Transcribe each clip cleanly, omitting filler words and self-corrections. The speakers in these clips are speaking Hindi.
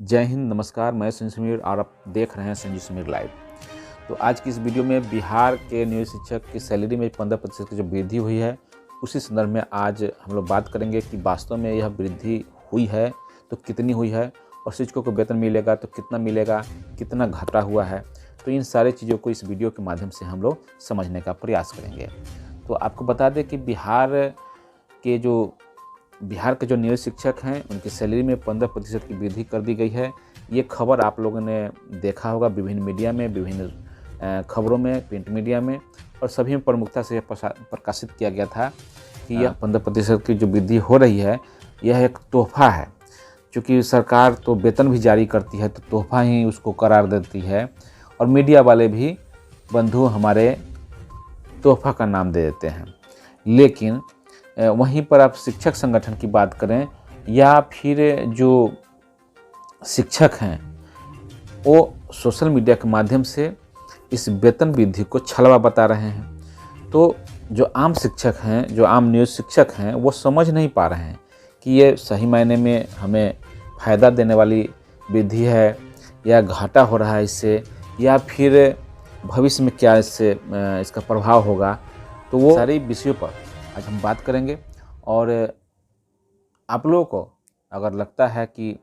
जय हिंद, नमस्कार। मैं संजय समीर और आप देख रहे हैं संजय समीर लाइव। तो आज की इस वीडियो में बिहार के नियोजित शिक्षक की सैलरी में 15% की जो वृद्धि हुई है, उसी संदर्भ में आज हम लोग बात करेंगे कि वास्तव में यह वृद्धि हुई है तो कितनी हुई है और शिक्षकों को वेतन मिलेगा तो कितना मिलेगा, कितना घटा हुआ है। तो इन सारी चीज़ों को इस वीडियो के माध्यम से हम लोग समझने का प्रयास करेंगे। तो आपको बता दें कि बिहार के जो नियोजित शिक्षक हैं उनकी सैलरी में 15% की वृद्धि कर दी गई है। ये खबर आप लोगों ने देखा होगा विभिन्न मीडिया में, विभिन्न खबरों में, प्रिंट मीडिया में, और सभी में प्रमुखता से प्रकाशित किया गया था कि यह 15% की जो वृद्धि हो रही है यह एक तोहफा है। क्योंकि सरकार तो वेतन भी जारी करती है तो तोहफा ही उसको करार देती है, और मीडिया वाले भी बंधु हमारे तोहफा का नाम दे देते हैं। लेकिन वहीं पर आप शिक्षक संगठन की बात करें या फिर जो शिक्षक हैं वो सोशल मीडिया के माध्यम से इस वेतन वृद्धि को छलवा बता रहे हैं। तो जो आम शिक्षक हैं, जो आम नियोजित शिक्षक हैं, वो समझ नहीं पा रहे हैं कि ये सही मायने में हमें फ़ायदा देने वाली वृद्धि है या घाटा हो रहा है इससे, या फिर भविष्य में क्या इससे इसका प्रभाव होगा। तो वो सारे विषयों पर आज हम बात करेंगे। और आप लोगों को अगर लगता है कि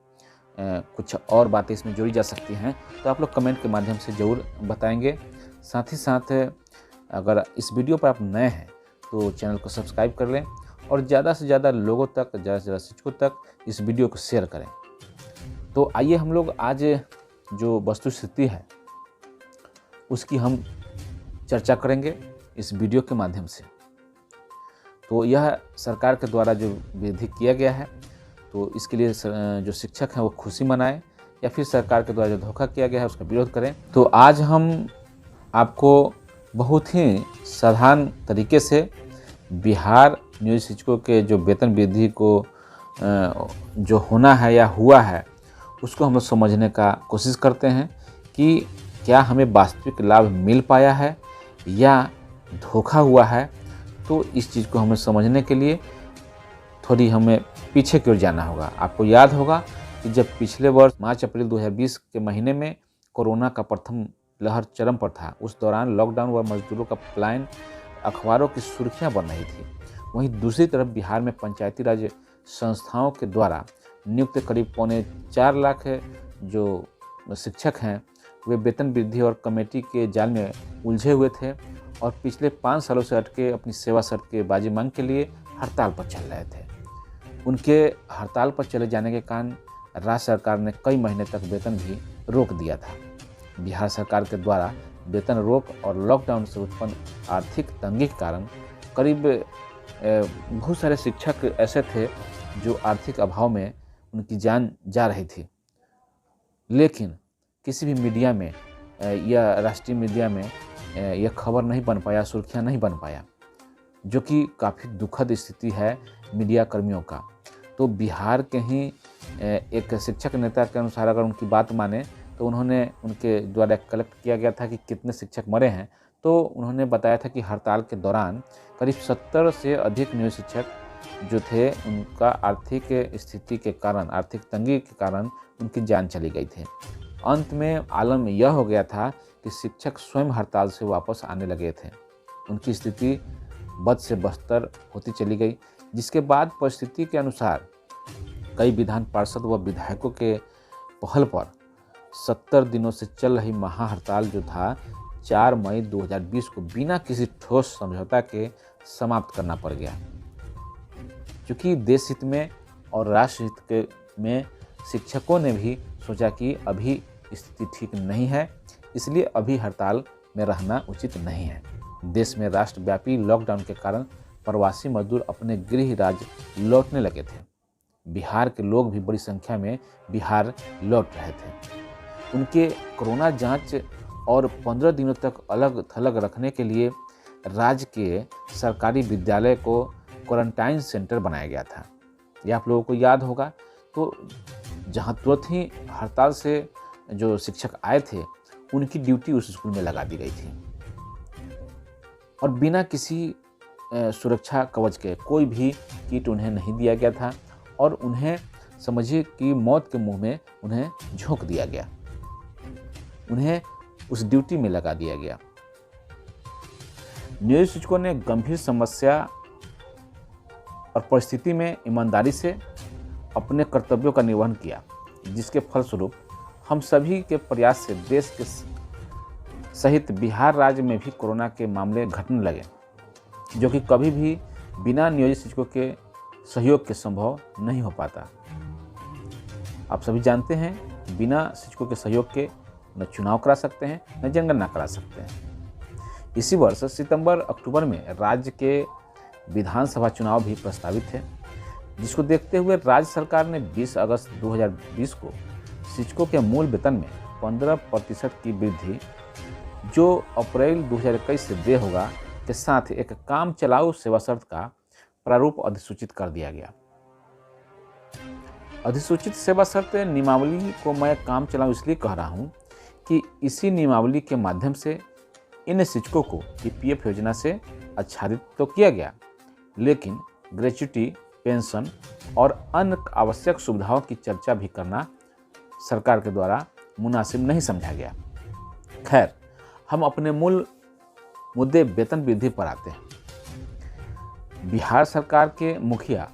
कुछ और बातें इसमें जोड़ी जा सकती हैं तो आप लोग कमेंट के माध्यम से ज़रूर बताएंगे। साथ ही साथ अगर इस वीडियो पर आप नए हैं तो चैनल को सब्सक्राइब कर लें और ज़्यादा से ज़्यादा लोगों तक, ज़्यादा से ज़्यादा शिक्षकों तक इस वीडियो को शेयर करें। तो आइए हम लोग आज जो वस्तुस्थिति है उसकी हम चर्चा करेंगे इस वीडियो के माध्यम से। तो यह सरकार के द्वारा जो वृद्धि किया गया है तो इसके लिए जो शिक्षक हैं वो खुशी मनाएं या फिर सरकार के द्वारा जो धोखा किया गया है उसका विरोध करें। तो आज हम आपको बहुत ही साधारण तरीके से बिहार नियोजित शिक्षकों के जो वेतन वृद्धि को जो होना है या हुआ है उसको हम लोग समझने का कोशिश करते हैं कि क्या हमें वास्तविक लाभ मिल पाया है या धोखा हुआ है। तो इस चीज़ को हमें समझने के लिए थोड़ी हमें पीछे की ओर जाना होगा। आपको याद होगा कि जब पिछले वर्ष मार्च-अप्रैल 2020 के महीने में कोरोना का प्रथम लहर चरम पर था, उस दौरान लॉकडाउन व मजदूरों का पलायन अखबारों की सुर्खियां बन रही थी। वहीं दूसरी तरफ बिहार में पंचायती राज संस्थाओं के द्वारा नियुक्त करीब 4.25 लाख जो शिक्षक हैं वे वेतन वृद्धि और कमेटी के जाल में उलझे हुए थे और पिछले 5 सालों से अटके अपनी सेवा शर्त के बाजी मांग के लिए हड़ताल पर चल रहे थे। उनके हड़ताल पर चले जाने के कारण राज्य सरकार ने कई महीने तक वेतन भी रोक दिया था। बिहार सरकार के द्वारा वेतन रोक और लॉकडाउन से उत्पन्न आर्थिक तंगी के कारण करीब बहुत सारे शिक्षक ऐसे थे जो आर्थिक अभाव में उनकी जान जा रही थी। लेकिन किसी भी मीडिया में या राष्ट्रीय मीडिया में यह खबर नहीं बन पाया, सुर्खियाँ नहीं बन पाया, जो कि काफ़ी दुखद स्थिति है मीडिया कर्मियों का। तो बिहार के ही एक शिक्षक नेता के अनुसार अगर उनकी बात माने तो उनके द्वारा कलेक्ट किया गया था कि कितने शिक्षक मरे हैं, तो उन्होंने बताया था कि हड़ताल के दौरान करीब 70 से अधिक नियोजित शिक्षक जो थे उनका आर्थिक स्थिति के कारण, आर्थिक तंगी के कारण उनकी जान चली गई थी। अंत में आलम यह हो गया था कि शिक्षक स्वयं हड़ताल से वापस आने लगे थे। उनकी स्थिति बद से बदतर होती चली गई, जिसके बाद परिस्थिति के अनुसार कई विधान पार्षद व विधायकों के पहल पर 70 दिनों से चल रही महाहड़ताल जो था 4 मई 2020 को बिना किसी ठोस समझौता के समाप्त करना पड़ गया। क्योंकि देश हित में और राष्ट्र हित में शिक्षकों ने भी सोचा कि अभी स्थिति ठीक नहीं है, इसलिए अभी हड़ताल में रहना उचित नहीं है। देश में राष्ट्रव्यापी लॉकडाउन के कारण प्रवासी मजदूर अपने गृह राज्य लौटने लगे थे। बिहार के लोग भी बड़ी संख्या में बिहार लौट रहे थे। उनके कोरोना जांच और 15 दिनों तक अलग थलग रखने के लिए राज्य के सरकारी विद्यालय को क्वारंटाइन सेंटर बनाया गया था। यह आप लोगों को याद होगा। तो जहाँ तुरंत ही हड़ताल से जो शिक्षक आए थे उनकी ड्यूटी उस स्कूल में लगा दी गई थी और बिना किसी सुरक्षा कवच के कोई भी किट उन्हें नहीं दिया गया था और उन्हें समझिए कि मौत के मुंह में उन्हें झोंक दिया गया, उन्हें उस ड्यूटी में लगा दिया गया। नियोजित शिक्षकों ने गंभीर समस्या और परिस्थिति में ईमानदारी से अपने कर्तव्यों का निर्वहन किया, जिसके फलस्वरूप हम सभी के प्रयास से देश के सहित बिहार राज्य में भी कोरोना के मामले घटने लगे, जो कि कभी भी बिना नियोजित शिक्षकों के सहयोग के संभव नहीं हो पाता। आप सभी जानते हैं, बिना शिक्षकों के सहयोग के न चुनाव करा सकते हैं, न जनगणना करा सकते हैं। इसी वर्ष सितंबर अक्टूबर में राज्य के विधानसभा चुनाव भी प्रस्तावित थे, जिसको देखते हुए राज्य सरकार ने 20 अगस्त 2020 को शिक्षकों के मूल वेतन में 15% की वृद्धि, जो अप्रैल 2021 से देय होगा, के साथ एक काम चलाऊ सेवा शर्त का प्रारूप अधिसूचित कर दिया गया। अधिसूचित सेवा शर्त नियमावली को मैं काम चलाऊ इसलिए कह रहा हूँ कि इसी नियमावली के माध्यम से इन शिक्षकों को ईपीएफ योजना से आच्छादित तो किया गया, लेकिन ग्रेच्युटी, पेंशन और अन्य आवश्यक सुविधाओं की चर्चा भी करना सरकार के द्वारा मुनासिब नहीं समझा गया। खैर, हम अपने मूल मुद्दे वेतन वृद्धि पर आते हैं। बिहार सरकार के मुखिया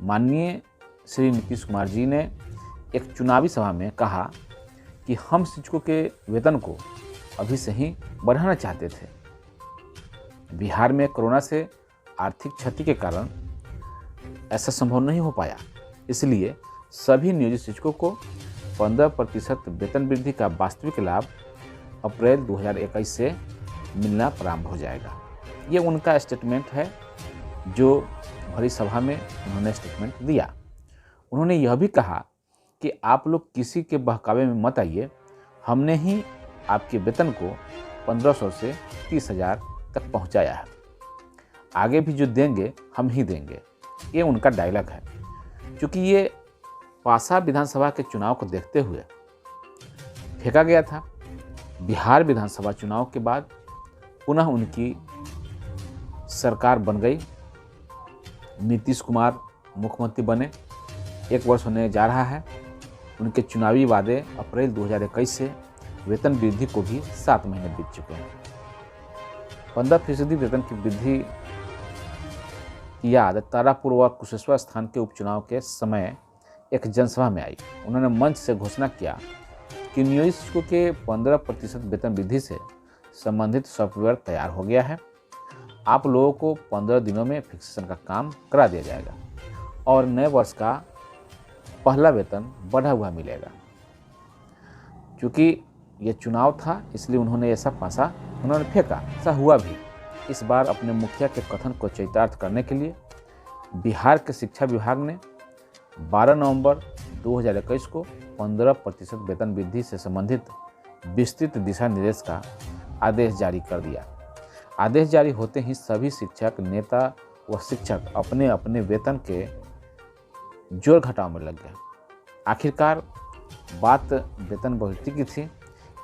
माननीय श्री नीतीश कुमार जी ने एक चुनावी सभा में कहा कि हम शिक्षकों के वेतन को अभी से ही बढ़ाना चाहते थे। बिहार में कोरोना से आर्थिक क्षति के कारण ऐसा संभव नहीं हो पाया, इसलिए सभी नियोजित शिक्षकों को 15% वेतन वृद्धि का वास्तविक लाभ अप्रैल 2021 से मिलना प्रारंभ हो जाएगा। ये उनका स्टेटमेंट है, जो भरी सभा में उन्होंने स्टेटमेंट दिया। उन्होंने यह भी कहा कि आप लोग किसी के बहकावे में मत आइए, हमने ही आपके वेतन को 1500 से 30,000 तक पहुंचाया है, आगे भी जो देंगे हम ही देंगे। ये उनका डायलॉग है। क्योंकि ये पासा विधानसभा के चुनाव को देखते हुए फेंका गया था। बिहार विधानसभा चुनाव के बाद पुनः उनकी सरकार बन गई, नीतीश कुमार मुख्यमंत्री बने, 1 वर्ष होने जा रहा है। उनके चुनावी वादे अप्रैल 2021 से वेतन वृद्धि को भी 7 महीने बीत चुके हैं। 15% वेतन की वृद्धि की याद तारापुर व कुशेश्वर स्थान के उपचुनाव के समय एक जनसभा में आई। उन्होंने मंच से घोषणा किया कि नियोजित शिक्षकों के 15% वेतन वृद्धि से संबंधित सॉफ्टवेयर तैयार हो गया है। आप लोगों को 15 दिनों में फिक्सेशन का काम करा दिया जाएगा और नए वर्ष का पहला वेतन बढ़ा हुआ मिलेगा। क्योंकि ये चुनाव था, इसलिए उन्होंने ऐसा पासा उन्होंने फेंका। ऐसा हुआ भी। इस बार अपने मुखिया के कथन को चरितार्थ करने के लिए बिहार के शिक्षा विभाग ने 12 नवंबर 2021 को 15% वेतन वृद्धि से संबंधित विस्तृत दिशा निर्देश का आदेश जारी कर दिया। आदेश जारी होते ही सभी शिक्षक, नेता व शिक्षक अपने अपने वेतन के जोड़ घटाव में लग गए। आखिरकार बात वेतन बढ़ोतरी की थी,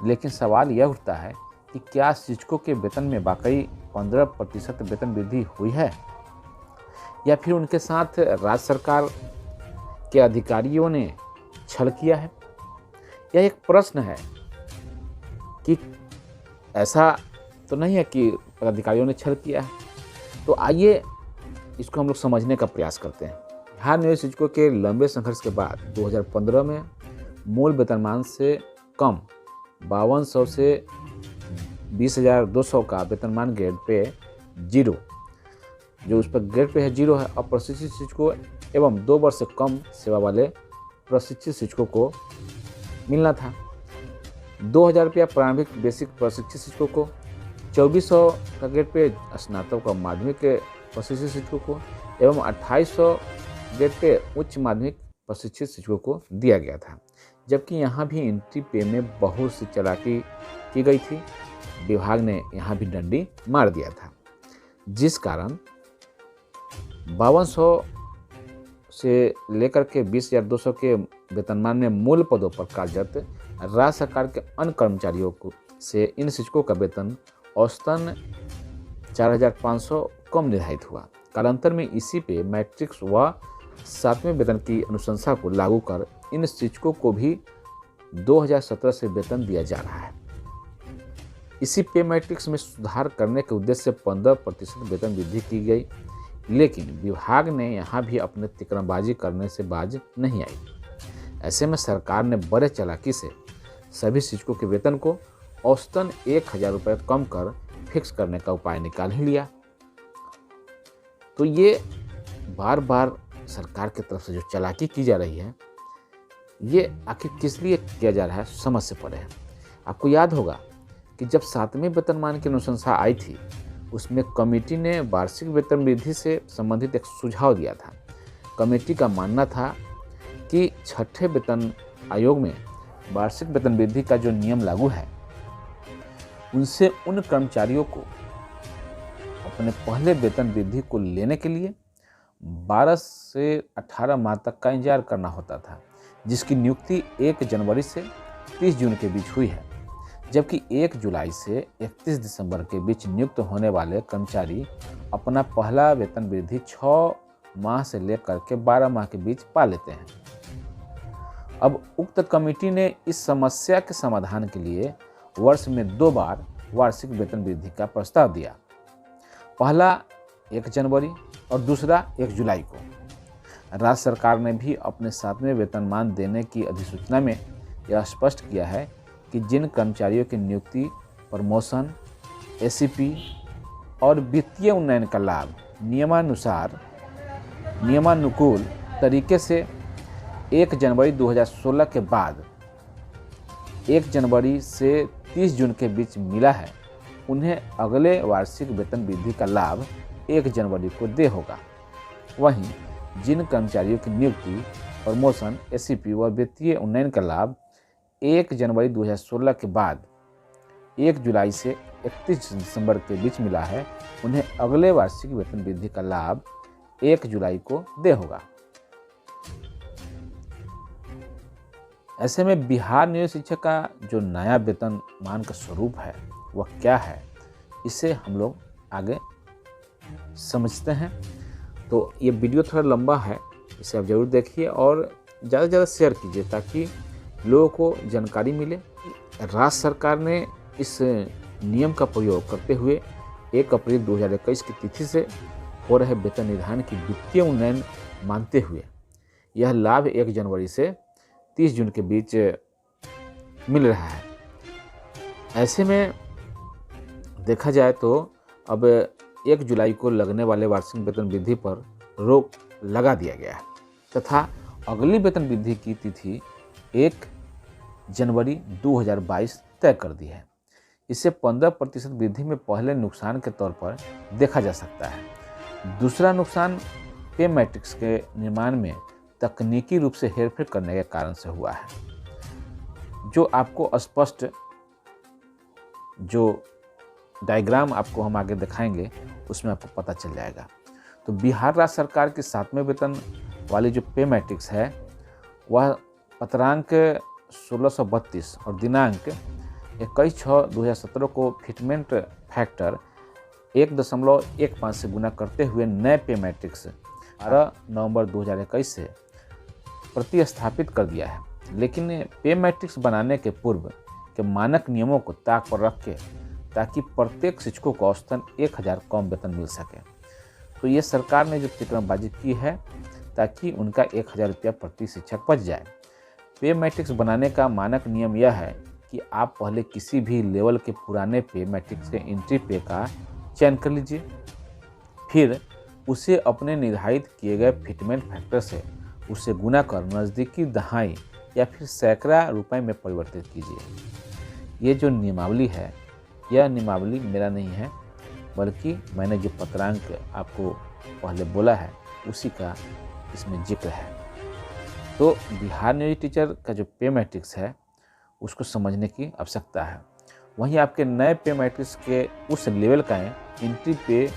लेकिन सवाल यह उठता है कि क्या शिक्षकों के वेतन में वाकई 15% वेतन वृद्धि हुई है, या फिर उनके साथ राज्य सरकार के अधिकारियों ने छल किया है? यह एक प्रश्न है कि ऐसा तो नहीं है कि अधिकारियों ने छल किया है। तो आइए इसको हम लोग समझने का प्रयास करते हैं। बिहार नियोजित शिक्षकों के लंबे संघर्ष के बाद 2015 में मूल वेतनमान से कम 5200 से 20,200 का वेतनमान ग्रेड पे 0, जो उस पर ग्रेड पे है 0 है, और प्रशिक्षित शिक्षकों एवं 2 वर्ष से कम सेवा वाले प्रशिक्षित शिक्षकों को मिलना था। 2,000 रुपया प्रारंभिक बेसिक प्रशिक्षित शिक्षकों को, 2,400 का ग्रेड पे स्नातक और माध्यमिक के प्रशिक्षित शिक्षकों को एवं 2,800 ग्रेड पे उच्च माध्यमिक प्रशिक्षित शिक्षकों को दिया गया था। जबकि यहाँ भी एंट्री पे में बहुत सी चालाकी की गई थी। विभाग ने यहाँ भी डंडी मार दिया था, जिस कारण 5200 से लेकर के 20,200 के वेतनमान में मूल पदों पर कार्यरत राज्य सरकार के अन्य कर्मचारियों को से इन शिक्षकों का वेतन औसतन 4,500 कम निर्धारित हुआ। कालांतर में इसी पे मैट्रिक्स व 7वें वेतन की अनुशंसा को लागू कर इन शिक्षकों को भी 2017 से वेतन दिया जा रहा है। इसी पे मैट्रिक्स में सुधार करने के उद्देश्य से 15% वेतन वृद्धि की गई, लेकिन विभाग ने यहाँ भी अपने तिकड़मबाजी करने से बाज नहीं आई। ऐसे में सरकार ने बड़े चालाकी से सभी शिक्षकों के वेतन को औसतन 1000 रुपये कम कर फिक्स करने का उपाय निकाल ही लिया। तो ये बार बार सरकार की तरफ से जो चालाकी की जा रही है, ये आखिर किस लिए किया जा रहा है, समझ से परे है। आपको याद होगा कि जब 7वें वेतनमान की अनुशंसा आई थी, उसमें कमेटी ने वार्षिक वेतन वृद्धि से संबंधित एक सुझाव दिया था। कमेटी का मानना था कि 6ठे वेतन आयोग में वार्षिक वेतन वृद्धि का जो नियम लागू है, उनसे उन कर्मचारियों को अपने पहले वेतन वृद्धि को लेने के लिए 12 से 18 माह तक का इंतजार करना होता था, जिसकी नियुक्ति 1 जनवरी से 30 जून के बीच हुई है, जबकि 1 जुलाई से 31 दिसंबर के बीच नियुक्त होने वाले कर्मचारी अपना पहला वेतन वृद्धि 6 माह से लेकर के 12 माह के बीच पा लेते हैं। अब उक्त कमेटी ने इस समस्या के समाधान के लिए वर्ष में 2 बार वार्षिक वेतन वृद्धि का प्रस्ताव दिया, पहला 1 जनवरी और दूसरा 1 जुलाई को। राज्य सरकार ने भी अपने 7वें वेतनमान देने की अधिसूचना में यह स्पष्ट किया है कि जिन कर्मचारियों की नियुक्ति, प्रमोशन, एसीपी और वित्तीय उन्नयन का लाभ नियमानुकूल तरीके से 1 जनवरी 2016 के बाद 1 जनवरी से 30 जून के बीच मिला है, उन्हें अगले वार्षिक वेतन वृद्धि का लाभ 1 जनवरी को दे होगा। वहीं जिन कर्मचारियों की नियुक्ति, प्रमोशन, एसीपी व वित्तीय उन्नयन का लाभ 1 जनवरी 2016 के बाद 1 जुलाई से 31 दिसंबर के बीच मिला है, उन्हें अगले वार्षिक वेतन वृद्धि का लाभ 1 जुलाई को दे होगा। ऐसे में बिहार नियोजित शिक्षक का जो नया वेतनमान का स्वरूप है, वह क्या है, इसे हम लोग आगे समझते हैं। तो ये वीडियो थोड़ा लंबा है, इसे आप ज़रूर देखिए और ज़्यादा से ज़्यादा शेयर कीजिए ताकि लोगों को जानकारी मिले। राज्य सरकार ने इस नियम का प्रयोग करते हुए 1 अप्रैल 2021 की तिथि से हो रहे वेतन निर्धारण की वित्तीय उन्नयन मानते हुए यह लाभ 1 जनवरी से 30 जून के बीच मिल रहा है। ऐसे में देखा जाए तो अब 1 जुलाई को लगने वाले वार्षिक वेतन वृद्धि पर रोक लगा दिया गया है तथा अगली वेतन वृद्धि की तिथि 1 जनवरी 2022 तय कर दी है। इससे 15% वृद्धि में पहले नुकसान के तौर पर देखा जा सकता है। दूसरा नुकसान पे मैट्रिक्स के निर्माण में तकनीकी रूप से हेरफेर करने के कारण से हुआ है, जो आपको स्पष्ट जो डायग्राम आपको हम आगे दिखाएंगे उसमें आपको पता चल जाएगा। तो बिहार राज्य सरकार की 7वें वेतन वाली जो पे मैट्रिक्स है, वह पत्रांक 1632 और दिनांक 21/6/2017 को फिटमेंट फैक्टर 1.15 से गुना करते हुए नए पे मैट्रिक्स 12 नवंबर 2021 से प्रतिस्थापित कर दिया है। लेकिन पे मैट्रिक्स बनाने के पूर्व के मानक नियमों को ताक पर रख के ताकि प्रत्येक शिक्षकों को औसतन 1000 कम वेतन मिल सके। तो ये सरकार ने जो तिकड़मबाजी की है ताकि उनका 1000 रुपया प्रति शिक्षक बच जाए। पे मैट्रिक्स बनाने का मानक नियम यह है कि आप पहले किसी भी लेवल के पुराने पे मैट्रिक्स के एंट्री पे का चयन कर लीजिए, फिर उसे अपने निर्धारित किए गए फिटमेंट फैक्टर से उसे गुना कर नज़दीकी दहाई या फिर सैकड़ा रुपए में परिवर्तित कीजिए। ये जो नियमावली है, यह नियमावली मेरा नहीं है, बल्कि मैंने जो पत्रांक आपको पहले बोला है उसी का इसमें जिक्र है। तो बिहार नियोजित टीचर का जो पे मैट्रिक्स है उसको समझने की आवश्यकता है। वहीं आपके नए पे मैट्रिक्स के उस लेवल का एंट्री पे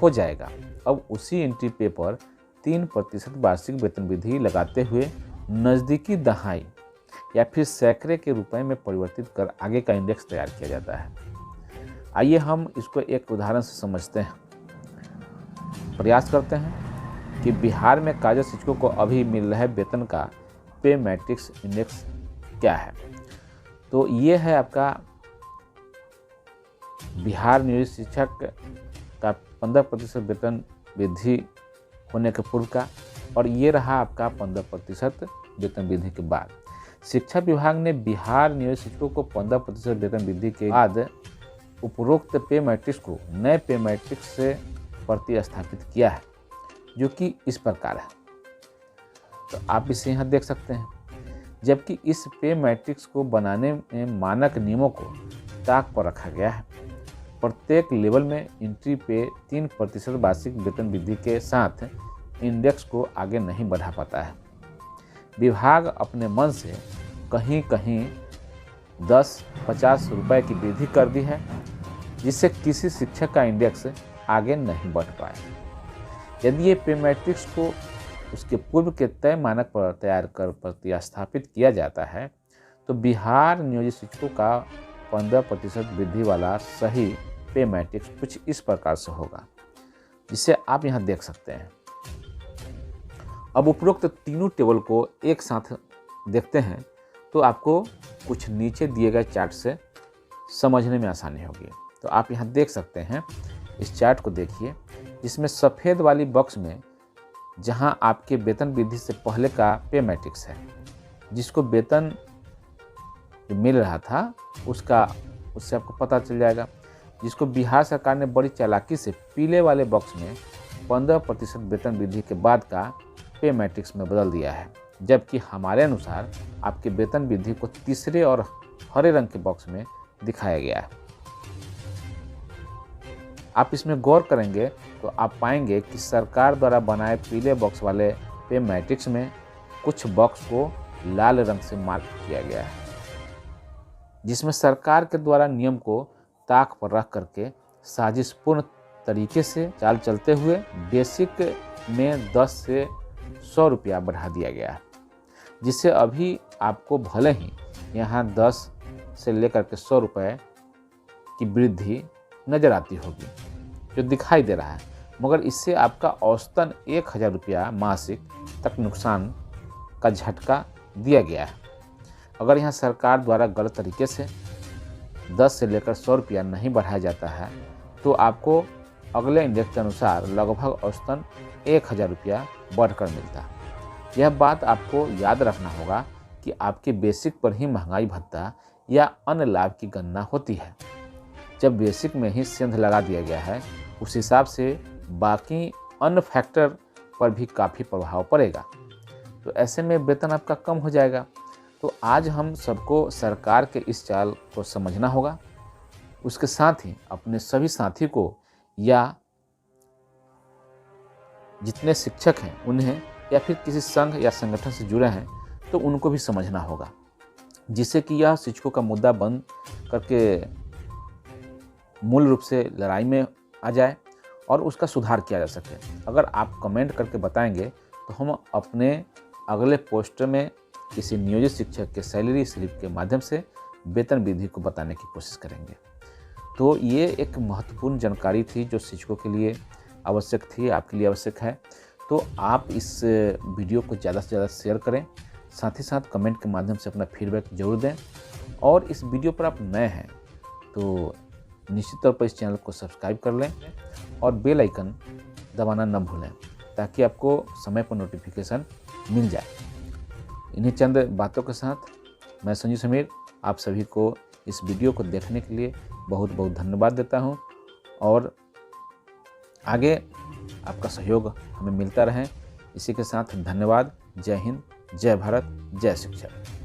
हो जाएगा। अब उसी एंट्री पे पर 3% वार्षिक वेतन वृद्धि लगाते हुए नज़दीकी दहाई या फिर सैकड़े के रुपए में परिवर्तित कर आगे का इंडेक्स तैयार किया जाता है। आइए हम इसको एक उदाहरण से समझते हैं, प्रयास करते हैं। कि बिहार में कार्यरत शिक्षकों को अभी मिल रहा है वेतन का पे मैट्रिक्स इंडेक्स क्या है। तो ये है आपका बिहार नियोजित शिक्षक का 15% वेतन वृद्धि होने के पूर्व का, और ये रहा आपका 15% वेतन वृद्धि के बाद। शिक्षा विभाग ने बिहार नियोजित शिक्षकों को 15% वेतन वृद्धि के बाद उपरोक्त पे मैट्रिक्स को नए पे मैट्रिक्स से प्रतिस्थापित किया है, जो कि इस प्रकार है। तो आप इसे यहाँ देख सकते हैं। जबकि इस पे मैट्रिक्स को बनाने में मानक नियमों को ताक पर रखा गया है। प्रत्येक लेवल में एंट्री पे 3% वार्षिक वेतन वृद्धि के साथ इंडेक्स को आगे नहीं बढ़ा पाता है। विभाग अपने मन से कहीं कहीं 10-50 रुपए की वृद्धि कर दी है, जिससे किसी शिक्षक का इंडेक्स आगे नहीं बढ़ पाए। यदि ये पे मैट्रिक्स को उसके पूर्व के तय मानक पर तैयार कर प्रतिस्थापित किया जाता है, तो बिहार नियोजित शिक्षकों का 15% वृद्धि वाला सही पे मैट्रिक्स कुछ इस प्रकार से होगा, जिसे आप यहाँ देख सकते हैं। अब उपरोक्त तीनों टेबल को एक साथ देखते हैं तो आपको कुछ नीचे दिए गए चार्ट से समझने में आसानी होगी। तो आप यहाँ देख सकते हैं, इस चार्ट को देखिए, जिसमें सफ़ेद वाली बॉक्स में जहाँ आपके वेतन वृद्धि से पहले का पे मैट्रिक्स है, जिसको वेतन मिल रहा था उससे आपको पता चल जाएगा। जिसको बिहार सरकार ने बड़ी चालाकी से पीले वाले बॉक्स में 15% वेतन वृद्धि के बाद का पे मैट्रिक्स में बदल दिया है, जबकि हमारे अनुसार आपके वेतन वृद्धि को तीसरे और हरे रंग के बॉक्स में दिखाया गया है। आप इसमें गौर करेंगे तो आप पाएंगे कि सरकार द्वारा बनाए पीले बॉक्स वाले पे मैट्रिक्स में कुछ बॉक्स को लाल रंग से मार्क किया गया है, जिसमें सरकार के द्वारा नियम को ताक पर रख करके साजिशपूर्ण तरीके से चाल चलते हुए बेसिक में 10 से 100 रुपया बढ़ा दिया गया है, जिससे अभी आपको भले ही यहाँ 10 से लेकर के 100 रुपये की वृद्धि नज़र आती होगी, जो दिखाई दे रहा है, मगर इससे आपका औसतन 1000 रुपया मासिक तक नुकसान का झटका दिया गया है। अगर यहाँ सरकार द्वारा गलत तरीके से 10 से लेकर 100 रुपया नहीं बढ़ाया जाता है, तो आपको अगले इंडेक्स के अनुसार लगभग औसतन 1000 रुपया बढ़कर मिलता है। यह बात आपको याद रखना होगा कि आपके बेसिक पर ही महंगाई भत्ता या अन्य लाभ की गणना होती है। जब बेसिक में ही सेंध लगा दिया गया है, उस हिसाब से बाकी अन्य फैक्टर पर भी काफ़ी प्रभाव पड़ेगा, तो ऐसे में वेतन आपका कम हो जाएगा। तो आज हम सबको सरकार के इस चाल को समझना होगा, उसके साथ ही अपने सभी साथी को या जितने शिक्षक हैं उन्हें, या फिर किसी संघ या संगठन से जुड़े हैं तो उनको भी समझना होगा, जिससे कि यह शिक्षकों का मुद्दा बंद करके मूल रूप से लड़ाई में आ जाए और उसका सुधार किया जा सके। अगर आप कमेंट करके बताएंगे तो हम अपने अगले पोस्ट में किसी नियोजित शिक्षक के सैलरी स्लिप के माध्यम से वेतन वृद्धि को बताने की कोशिश करेंगे। तो ये एक महत्वपूर्ण जानकारी थी जो शिक्षकों के लिए आवश्यक थी, आपके लिए आवश्यक है। तो आप इस वीडियो को ज़्यादा से ज़्यादा शेयर करें, साथ ही साथ कमेंट के माध्यम से अपना फीडबैक जरूर दें, और इस वीडियो पर आप नए हैं तो निश्चित तौर पर इस चैनल को सब्सक्राइब कर लें और बेल आइकन दबाना न भूलें, ताकि आपको समय पर नोटिफिकेशन मिल जाए। इन्हीं चंद बातों के साथ मैं संजीव समीर आप सभी को इस वीडियो को देखने के लिए बहुत बहुत धन्यवाद देता हूं, और आगे आपका सहयोग हमें मिलता रहे। इसी के साथ धन्यवाद। जय हिंद, जय भारत, जय शिक्षक।